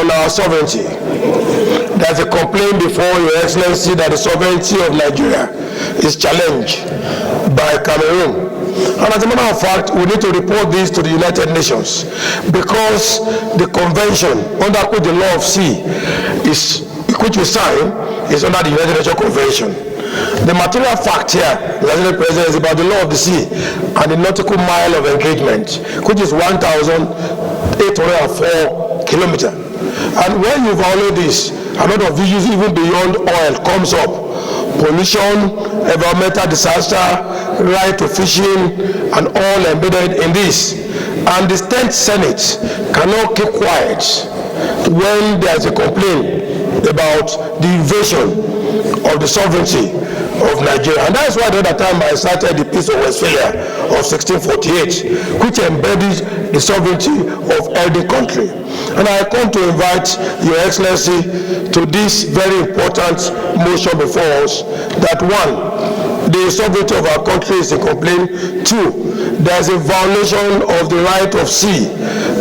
on our sovereignty. There's a complaint before Your Excellency that the sovereignty of Nigeria is challenged by Cameroon. And as a matter of fact, we need to report this to the United Nations because the convention under which the law of sea is, which we sign, is under the United Nations Convention. The material fact here, Mr. President, is about the law of the sea and the nautical mile of engagement, which is 1,804 kilometers. And when you violate this, a lot of issues even beyond oil comes up. Pollution, environmental disaster, right to fishing, and all embedded in this. And the 10th Senate cannot keep quiet when there's a complaint about the invasion of the sovereignty of Nigeria. And that's why the other time I cited the Peace of Westphalia of 1648, which embodies the sovereignty of every country. And I come to invite Your Excellency to this very important motion before us, that one, the sovereignty of our country is in complaint. Two, there's a violation of the right of sea,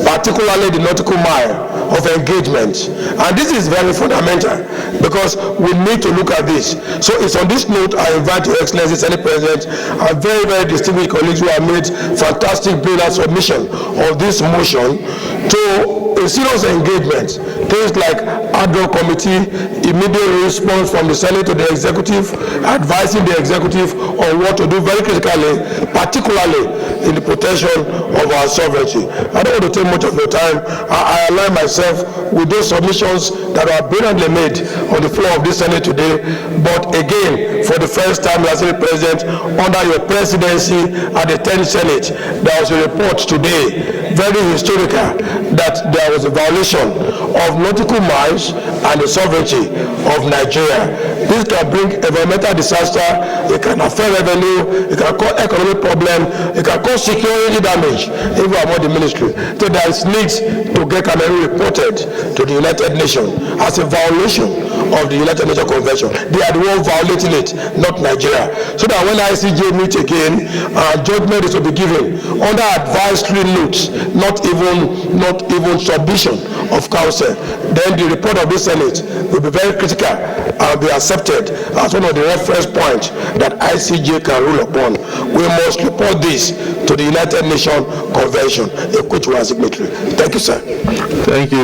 particularly the nautical mile of engagement. And this is very fundamental because we need to look at this. So it's on this note I invite Your Excellency, Senate President, and very, very distinguished colleagues who have made fantastic, brilliant submission of this motion to a serious engagement. Things like ad hoc committee, immediate response from the Senate to the executive, advising the executive on what to do very critically, particularly in the protection of our sovereignty. I don't want to take much of your time. I align myself with those submissions that are brilliantly made on the floor of this Senate today. But again, for the first time, Mr. President, under your presidency at the 10th Senate, there was a report today, very historical, that there was a violation of nautical miles and the sovereignty of Nigeria. This can bring environmental disaster, it can affect revenue, it can cause economic problem, it can cause security damage, even about the ministry. So there is need to get Cameroon reported to the United Nations as a violation of the United Nations Convention. They are the one violating it, not Nigeria. So that when ICJ meet again, judgment is to be given under advisory notes, not even submission of counsel. Then the report of the Senate will be very critical and be accepted as one of the reference points that ICJ can rule upon. We must report this to the United Nations Convention, of which we are signatory. Thank you, sir. Thank you.